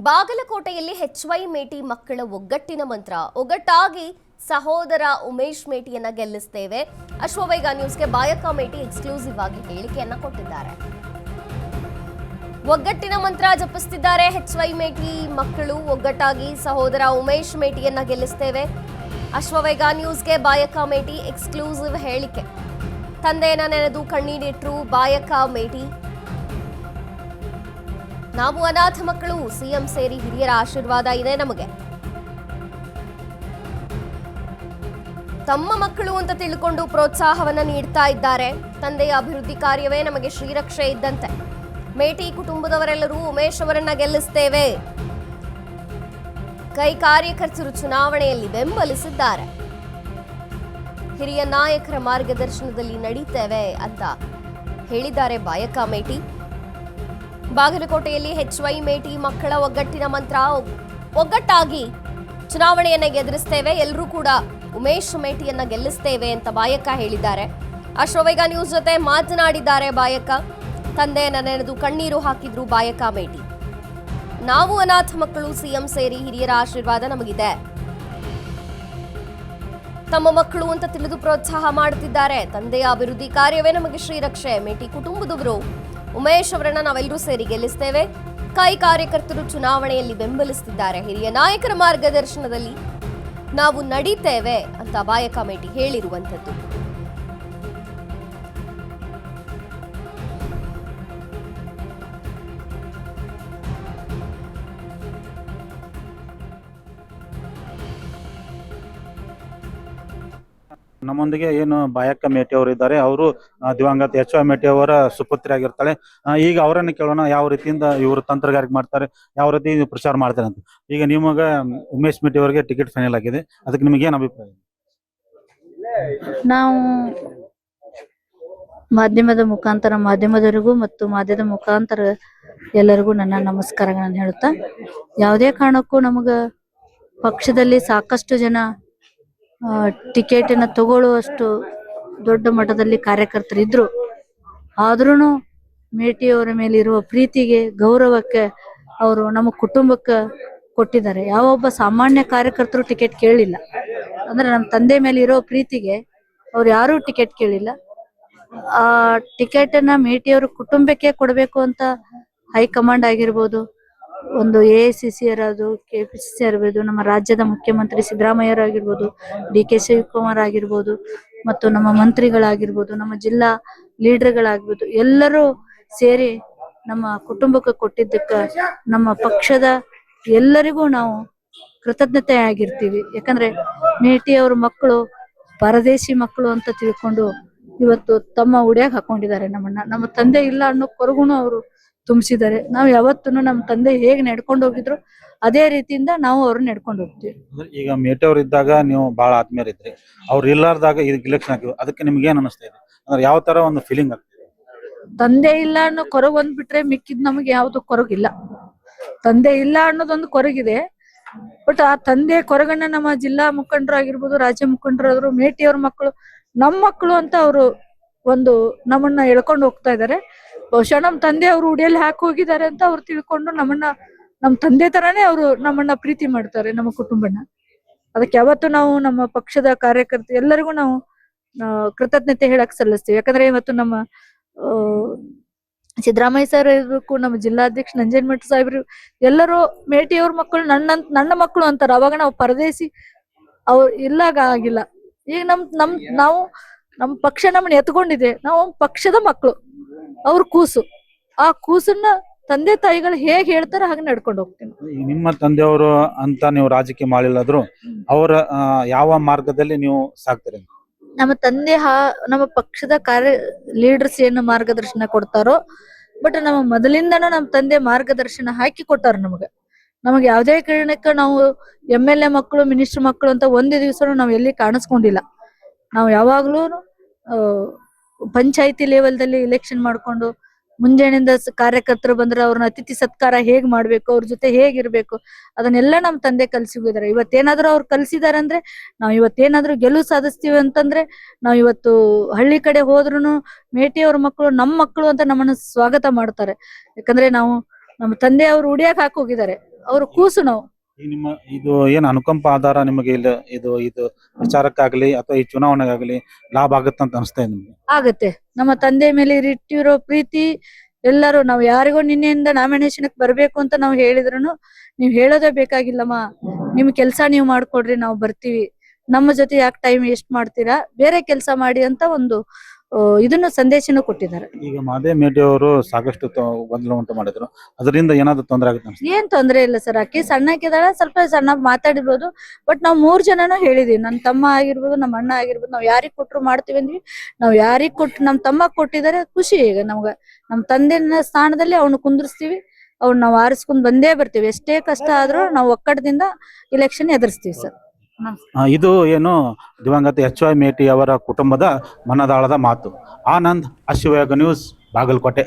ಬಾಗಲಕೋಟೆಯಲ್ಲಿ HY ಮೇಟಿ ಮಕ್ಕಳ ಒಗ್ಗಟ್ಟಿನ ಮಂತ್ರ ಒಗ್ಗಟ್ಟಾಗಿ ಸಹೋದರ ಉಮೇಶ್ ಮೇಟಿಯನ್ನ ಗೆಲ್ಲಿಸ್ತೇವೆ. ಅಶ್ವವೇಗ ನ್ಯೂಸ್ಗೆ ಬಾಯಕ ಮೇಟಿ ಎಕ್ಸ್ಕ್ಲೂಸಿವ್ ಆಗಿ ಹೇಳಿಕೆಯನ್ನ ಕೊಟ್ಟಿದ್ದಾರೆ. ಒಗ್ಗಟ್ಟಿನ ಮಂತ್ರ ಜಪಿಸುತ್ತಿದ್ದಾರೆ HY ಮೇಟಿ ಮಕ್ಕಳು. ಒಗ್ಗಟ್ಟಾಗಿ ಸಹೋದರ ಉಮೇಶ್ ಮೇಟಿಯನ್ನ ಗೆಲ್ಲಿಸ್ತೇವೆ. ಅಶ್ವವೇಗ ನ್ಯೂಸ್ಗೆ ಬಾಯಕ ಮೇಟಿ ಎಕ್ಸ್ಕ್ಲೂಸಿವ್ ಹೇಳಿಕೆ. ತಂದೆಯನ್ನ ನೆನೆದು ಕಣ್ಣೀರಿಟ್ರು ಬಾಯಕ ಮೇಟಿ. ನಾವು ಅನಾಥ ಮಕ್ಕಳು, ಸಿಎಂ ಸೇರಿ ಹಿರಿಯರ ಆಶೀರ್ವಾದ ಇದೆ ನಮಗೆ. ತಮ್ಮ ಮಕ್ಕಳು ಅಂತ ತಿಳ್ಕೊಂಡು ಪ್ರೋತ್ಸಾಹವನ್ನ ನೀಡ್ತಾ ಇದ್ದಾರೆ. ತಂದೆಯ ಅಭಿವೃದ್ಧಿ ಕಾರ್ಯವೇ ನಮಗೆ ಶ್ರೀರಕ್ಷೆ ಇದ್ದಂತೆ. ಮೇಟಿ ಕುಟುಂಬದವರೆಲ್ಲರೂ ಉಮೇಶ್ ಅವರನ್ನ ಗೆಲ್ಲಿಸ್ತೇವೆ. ಕೈ ಕಾರ್ಯಕರ್ತರು ಚುನಾವಣೆಯಲ್ಲಿ ಬೆಂಬಲಿಸಿದ್ದಾರೆ. ಹಿರಿಯ ನಾಯಕರ ಮಾರ್ಗದರ್ಶನದಲ್ಲಿ ನಡೀತೇವೆ ಅಂತ ಹೇಳಿದ್ದಾರೆ ಬಾಯಕ ಮೇಟಿ. ಬಾಗಲಕೋಟೆಯಲ್ಲಿ HY ಮೇಟಿ ಮಕ್ಕಳ ಒಗ್ಗಟ್ಟಿನ ಮಂತ್ರ ಒಗ್ಗಟ್ಟಾಗಿ ಚುನಾವಣೆಯನ್ನ ಎದುರಿಸ್ತೇವೆ, ಎಲ್ಲರೂ ಕೂಡ ಉಮೇಶ್ ಮೇಟಿಯನ್ನ ಗೆಲ್ಲಿಸ್ತೇವೆ ಅಂತ ಬಾಯಕ ಹೇಳಿದ್ದಾರೆ. ಅಶ್ವವೇಗ ನ್ಯೂಸ್ ಜೊತೆ ಮಾತನಾಡಿದ್ದಾರೆ ಬಾಯಕ. ತಂದೆಯನ್ನ ನೆನೆದು ಕಣ್ಣೀರು ಹಾಕಿದ್ರು ಬಾಯಕ ಮೇಟಿ. ನಾವು ಅನಾಥ ಮಕ್ಕಳು, ಸಿಎಂ ಸೇರಿ ಹಿರಿಯರ ಆಶೀರ್ವಾದ ನಮಗಿದೆ. ತಮ್ಮ ಮಕ್ಕಳು ಅಂತ ತಿಳಿದು ಪ್ರೋತ್ಸಾಹ ಮಾಡುತ್ತಿದ್ದಾರೆ. ತಂದೆಯ ಅಭಿವೃದ್ಧಿ ಕಾರ್ಯವೇ ನಮಗೆ ಶ್ರೀರಕ್ಷೆ. ಮೇಟಿ ಕುಟುಂಬದವರು ಉಮೇಶ್ ಅವರನ್ನ ನಾವೆಲ್ಲರೂ ಸೇರಿ ಗೆಲ್ಲಿಸ್ತೇವೆ. ಕೈ ಕಾರ್ಯಕರ್ತರು ಚುನಾವಣೆಯಲ್ಲಿ ಬೆಂಬಲಿಸುತ್ತಿದ್ದಾರೆ. ಹಿರಿಯ ನಾಯಕರ ಮಾರ್ಗದರ್ಶನದಲ್ಲಿ ನಾವು ನಡೀತೇವೆ ಅಂತ ಬಾಯಕ ಮೇಟಿ ಹೇಳಿರುವಂಥದ್ದು. ನಮ್ಮೊಂದಿಗೆ ಏನು ಬಾಯಕ್ಕ ಮೇಟಿ ಅವರು ಇದ್ದಾರೆ. ಅವರು ದಿವಂಗತ HY ಮೇಟಿ ಅವರ ಸುಪುತ್ರಿ ಆಗಿರ್ತಾಳೆ. ಈಗ ಅವರನ್ನು ಕೇಳೋಣ, ಯಾವ ರೀತಿಯಿಂದ ಇವರು ತಂತ್ರಗಾರಿಕೆ ಮಾಡ್ತಾರೆ, ಯಾವ ರೀತಿ ಪ್ರಚಾರ ಮಾಡ್ತಾರೆ ಅಂತ. ಈಗ ನಿಮಗ ಉಮೇಶ್ ಮೇಟಿ ಅವರಿಗೆ ಟಿಕೆಟ್ ಫೈನಲ್ ಆಗಿದೆ, ಅದಕ್ಕೆ ನಿಮಗೆ ಏನು ಅಭಿಪ್ರಾಯ? ನಾವು ಮಾಧ್ಯಮದ ಮುಖಾಂತರ ಮಾಧ್ಯಮದವರಿಗೂ ಮತ್ತು ಮಾಧ್ಯಮದ ಮುಖಾಂತರ ಎಲ್ಲರಿಗೂ ನನ್ನ ನಮಸ್ಕಾರಗಳನ್ನು ಹೇಳುತ್ತಾ, ಯಾವುದೇ ಕಾರಣಕ್ಕೂ ನಮಗ ಪಕ್ಷದಲ್ಲಿ ಸಾಕಷ್ಟು ಜನ ಟಿಕೆಟ್ ಅನ್ನ ತಗೊಳ್ಳುವಷ್ಟು ದೊಡ್ಡ ಮಟ್ಟದಲ್ಲಿ ಕಾರ್ಯಕರ್ತರಿದ್ರು. ಆದ್ರೂ ಮೇಟಿಯವರ ಮೇಲೆ ಇರುವ ಪ್ರೀತಿಗೆ, ಗೌರವಕ್ಕೆ ಅವರು ನಮ್ಮ ಕುಟುಂಬಕ್ಕೆ ಕೊಟ್ಟಿದ್ದಾರೆ. ಯಾವೊಬ್ಬ ಸಾಮಾನ್ಯ ಕಾರ್ಯಕರ್ತರು ಟಿಕೆಟ್ ಕೇಳಿಲ್ಲ. ಅಂದ್ರೆ ನಮ್ಮ ತಂದೆ ಮೇಲೆ ಇರೋ ಪ್ರೀತಿಗೆ ಅವ್ರು ಯಾರೂ ಟಿಕೆಟ್ ಕೇಳಿಲ್ಲ. ಆ ಟಿಕೆಟ್ ಅನ್ನ ಮೇಟಿಯವ್ರ ಕುಟುಂಬಕ್ಕೆ ಕೊಡಬೇಕು ಅಂತ ಹೈಕಮಾಂಡ್ ಆಗಿರ್ಬೋದು, ಒಂದು AICC ಇರೋದು, KPCC ಇರ್ಬೋದು, ನಮ್ಮ ರಾಜ್ಯದ ಮುಖ್ಯಮಂತ್ರಿ ಸಿದ್ದರಾಮಯ್ಯರಾಗಿರ್ಬೋದು, DK ಶಿವಕುಮಾರ್ ಆಗಿರ್ಬೋದು, ಮತ್ತು ನಮ್ಮ ಮಂತ್ರಿಗಳಾಗಿರ್ಬೋದು, ನಮ್ಮ ಜಿಲ್ಲಾ ಲೀಡರ್ಗಳಾಗಿರ್ಬೋದು, ಎಲ್ಲರೂ ಸೇರಿ ನಮ್ಮ ಕುಟುಂಬಕ್ಕೆ ಕೊಟ್ಟಿದ್ದಕ್ಕೆ ನಮ್ಮ ಪಕ್ಷದ ಎಲ್ಲರಿಗೂ ನಾವು ಕೃತಜ್ಞತೆ ಆಗಿರ್ತೀವಿ. ಯಾಕಂದ್ರೆ ಮೇಟಿ ಅವ್ರ ಮಕ್ಕಳು ಪರದೇಶಿ ಮಕ್ಕಳು ಅಂತ ತಿಳ್ಕೊಂಡು ಇವತ್ತು ತಮ್ಮ ಉಡಿಯಾಗ ಹಾಕೊಂಡಿದ್ದಾರೆ ನಮ್ಮನ್ನ. ನಮ್ಮ ತಂದೆ ಇಲ್ಲ ಅನ್ನೋ ಕೊರಗುನು ಅವರು ತುಂಬಿಸಿದ್ದಾರೆ. ನಾವು ಯಾವತ್ತೂ ನಮ್ಮ ತಂದೆ ಹೇಗೆ ನಡ್ಕೊಂಡು ಹೋಗಿದ್ರು ಅದೇ ರೀತಿಯಿಂದ ನಾವು ಅವ್ರನ್ನ ನಡ್ಕೊಂಡು ಹೋಗ್ತೀವಿ. ಈಗ ಮೇಟಿ ಅವ್ರು ಇದ್ದಾಗ ನೀವು ಬಹಳ ಆತ್ಮೀಯರಿದ್ರಿ, ಅವ್ರು ಇಲ್ಲಾರ್ದಾಗ ಈಗ ಇಲೆಕ್ಷನ್ ಆಗಿವೆ, ಅದಕ್ಕೆ ನಿಮ್ಗೆ ಏನ್ ಅನಿಸ್ತಾ ಇದೆ? ಅಂದ್ರೆ ಯಾವ ತರ ಒಂದು ಫೀಲಿಂಗ್ ಆಗ್ತದೆ? ತಂದೆ ಇಲ್ಲ ಅನ್ನೋ ಕೊರಗು ಅಂದ್ಬಿಟ್ರೆ ಮಿಕ್ಕಿದ್ ನಮಗೆ ಯಾವ್ದು ಕೊರಗಿಲ್ಲ. ತಂದೆ ಇಲ್ಲ ಅನ್ನೋದೊಂದು ಕೊರಗಿದೆ. ಬಟ್ ಆ ತಂದೆ ಕೊರಗನ್ನ ನಮ್ಮ ಜಿಲ್ಲಾ ಮುಖಂಡರು ಆಗಿರ್ಬೋದು, ರಾಜ್ಯ ಮುಖಂಡರಾದ್ರು, ಮೇಟಿಯವ್ರ ಮಕ್ಕಳು ನಮ್ಮ ಮಕ್ಕಳು ಅಂತ ಅವರು ಒಂದು ನಮ್ಮನ್ನ ಎಳ್ಕೊಂಡು ಹೋಗ್ತಾ ಇದ್ದಾರೆ. ಬಹುಶಃ ನಮ್ಮ ತಂದೆ ಅವರು ಉಡಿಯಲ್ಲಿ ಹಾಕಿ ಹೋಗಿದ್ದಾರೆ ಅಂತ ಅವ್ರು ತಿಳ್ಕೊಂಡು ನಮ್ಮ ತಂದೆ ತರಾನೇ ಅವರು ನಮ್ಮನ್ನ ಪ್ರೀತಿ ಮಾಡ್ತಾರೆ, ನಮ್ಮ ಕುಟುಂಬನ. ಅದಕ್ಕೆ ಯಾವತ್ತು ನಾವು ನಮ್ಮ ಪಕ್ಷದ ಕಾರ್ಯಕರ್ತ ಎಲ್ಲರಿಗೂ ನಾವು ಕೃತಜ್ಞತೆ ಹೇಳಕ್ ಸಲ್ಲಿಸ್ತೀವಿ. ಯಾಕಂದ್ರೆ ಇವತ್ತು ನಮ್ಮ ಸಿದ್ದರಾಮಯ್ಯ ಸರ್ ಇರ್ಬೇಕು, ನಮ್ಮ ಜಿಲ್ಲಾಧ್ಯಕ್ಷ ನಂಜನಮಠ ಸಾಹೇಬ್ರು ಎಲ್ಲರೂ ಮೇಟಿಯವ್ರ ಮಕ್ಕಳು ನನ್ನ ಮಕ್ಕಳು ಅಂತಾರೆ. ಅವಾಗ ನಾವು ಪರದೇಶಿ ಅವ್ರು ಇಲ್ಲಾಗ ಆಗಿಲ್ಲ. ಈಗ ನಾವು ನಮ್ಮ ಪಕ್ಷ ನಮ್ಮನ್ನ ಎತ್ಕೊಂಡಿದೆ, ನಾವು ಪಕ್ಷದ ಮಕ್ಕಳು, ಅವ್ರ ಕೂಸು. ಆ ಕೂಸನ್ನ ತಂದೆ ತಾಯಿಗಳು ಹೇಗೆ ಹೇಳ್ತಾರೆ ಹಾಗೆ ನಡ್ಕೊಂಡು ಹೋಗ್ತೀನಿ. ನಿಮ್ಮ ತಂದೆಯವರು ಅಂತ ನೀವು ರಾಜಕೀಯ ಮಾಡಿಲ್ಲಾದ್ರು ಅವರ ಯಾವ ಮಾರ್ಗದಲ್ಲಿ ನೀವು ಸಾಕ್ತೀರಿ? ನಮ್ಮ ತಂದೆ ನಮ್ಮ ಪಕ್ಷದ ಲೀಡರ್ಸ್ ಏನು ಮಾರ್ಗದರ್ಶನ ಕೊಡ್ತಾರೋ, ಬಟ್ ನಮ್ಮ ಮೊದಲಿಂದನೂ ನಮ್ಮ ತಂದೆ ಮಾರ್ಗದರ್ಶನ ಹಾಕಿ ಕೊಟ್ಟಾರ ನಮಗೆ ಯಾವುದೇ ಕಾರಣಕ್ಕೆ ನಾವು MLA ಮಕ್ಕಳು, ಮಿನಿಸ್ಟರ್ ಮಕ್ಕಳು ಅಂತ ಒಂದೇ ದಿವಸ ನಾವು ಎಲ್ಲಿ ಕಾಣಿಸ್ಕೊಂಡಿಲ್ಲ. ನಾವು ಯಾವಾಗ್ಲೂ ಪಂಚಾಯತಿ ಲೆವೆಲ್ದಲ್ಲಿ ಇಲೆಕ್ಷನ್ ಮಾಡ್ಕೊಂಡು ಮುಂಜಾನೆಯಿಂದ ಕಾರ್ಯಕರ್ತರು ಬಂದ್ರೆ ಅವ್ರನ್ನ ಅತಿಥಿ ಸತ್ಕಾರ ಹೇಗ್ ಮಾಡ್ಬೇಕು, ಅವ್ರ ಜೊತೆ ಹೇಗಿರ್ಬೇಕು, ಅದನ್ನೆಲ್ಲ ನಮ್ಮ ತಂದೆ ಕಲ್ಸಿ ಹೋಗಿದ್ದಾರೆ. ಇವತ್ತೇನಾದ್ರೂ ಅವ್ರು ಕಲ್ಸಿದಾರೆ ಅಂದ್ರೆ, ನಾವ್ ಇವತ್ತೇನಾದ್ರೂ ಗೆಲುವು ಸಾಧಿಸ್ತೀವಿ ಅಂತಂದ್ರೆ, ನಾವ್ ಇವತ್ತು ಹಳ್ಳಿ ಕಡೆ ಹೋದ್ರು ಮೇಟಿ ಅವ್ರ ಮಕ್ಕಳು ನಮ್ಮ ಮಕ್ಕಳು ಅಂತ ನಮ್ಮನ್ನ ಸ್ವಾಗತ ಮಾಡ್ತಾರೆ. ಯಾಕಂದ್ರೆ ನಾವು ನಮ್ಮ ತಂದೆ ಅವ್ರು ಉಡಿಯಾಕ್ ಹಾಕಿ ಹೋಗಿದ್ದಾರೆ. ಅವ್ರ ಕೂಸು ನಾವು. ಈಗ ನಿಮ್ಮ ಇದು ಏನ್ ಅನುಕಂಪ ಆಧಾರ ನಿಮಗೆ ಇಲ್ಲ ಇದು ವಿಚಾರಕ್ಕಾಗ್ಲಿ ಅಥವಾ ಈ ಚುನಾವಣೆಗಾಗ್ಲಿ ಲಾಭ ಆಗತ್ತಂತ ಅನಿಸ್ತಾ ಇದೆ ನಿಮ್ಗೆ? ಆಗತ್ತೆ. ನಮ್ಮ ತಂದೆ ಮೇಲೆ ಇಟ್ಟಿರೋ ಪ್ರೀತಿ ಎಲ್ಲರೂ ನಾವು ಯಾರಿಗೋ ನಿನ್ನೆಯಿಂದ ನಾಮಿನೇಷನ್ ಬರ್ಬೇಕು ಅಂತ ನಾವು ಹೇಳಿದ್ರು ನೀವ್ ಹೇಳೋದೇ ಬೇಕಾಗಿಲ್ಲಮ್ಮ, ನಿಮ್ ಕೆಲ್ಸ ನೀವ್ ಮಾಡ್ಕೊಡ್ರಿ, ನಾವು ಬರ್ತೀವಿ, ನಮ್ಮ ಜೊತೆ ಯಾಕೆ ಟೈಮ್ ವೇಸ್ಟ್ ಮಾಡ್ತೀರಾ, ಬೇರೆ ಕೆಲಸ ಮಾಡಿ ಅಂತ ಒಂದು ಇದನ್ನು ಸಂದೇಶನ ಕೊಟ್ಟಿದ್ದಾರೆ. ಈಗ ಮಹದೇವ್ ಮೇಟಿ ಅವರು ಸಾಕಷ್ಟು ಗೊಂದಲ ಉಂಟು ಮಾಡಿದ್ರು, ಅದರಿಂದ ಏನಾದ್ರು ತೊಂದರೆ ಆಗುತ್ತೆ ಅನ್ಸುತ್ತೆ? ಏನ್ ತೊಂದ್ರೆ ಇಲ್ಲ ಸರ್, ಆಕಿ ಸಣ್ಣಕ್ಕಿದಾಳ, ಸ್ವಲ್ಪ ಸಣ್ಣ ಮಾತಾಡಿರ್ಬೋದು. ಬಟ್ ನಾವ್ 3 ಜನನು ಹೇಳಿದೀವಿ, ನನ್ ತಮ್ಮ ಆಗಿರ್ಬೋದು, ನಮ್ಮ ಅಣ್ಣ ಆಗಿರ್ಬೋದು, ನಾವ್ ಯಾರಿಗ್ ಕೊಟ್ರು ಮಾಡ್ತೀವಿ ಅಂದ್ವಿ. ನಾವ್ ಯಾರಿಗ್ ಕೊಟ್ಟು ನಮ್ ತಮ್ಮ ಕೊಟ್ಟಿದ್ದಾರೆ ಖುಷಿ. ಈಗ ನಮ್ಗ ನಮ್ ತಂದೆನ ಸ್ಥಾನದಲ್ಲಿ ಅವ್ನು ಕುಂದ್ರಿಸ್ತೀವಿ, ಅವ್ನು ನಾವ್ ಆರಿಸ್ಕೊಂಡ್ ಬಂದೇ ಬರ್ತೀವಿ. ಎಷ್ಟೇ ಕಷ್ಟ ಆದ್ರೂ ನಾವು ಒಕ್ಕಡದಿಂದ ಇಲೆಕ್ಷನ್ ಎದುರಿಸ್ತೀವಿ ಸರ್. ಇದು ಏನು ದಿವಂಗತ HY ಮೇಟಿ ಅವರ ಕುಟುಂಬದ ಮನದಾಳದ ಮಾತು. ಆನಂದ್, ಅಶ್ವವೇಗ ನ್ಯೂಸ್, ಬಾಗಲಕೋಟೆ.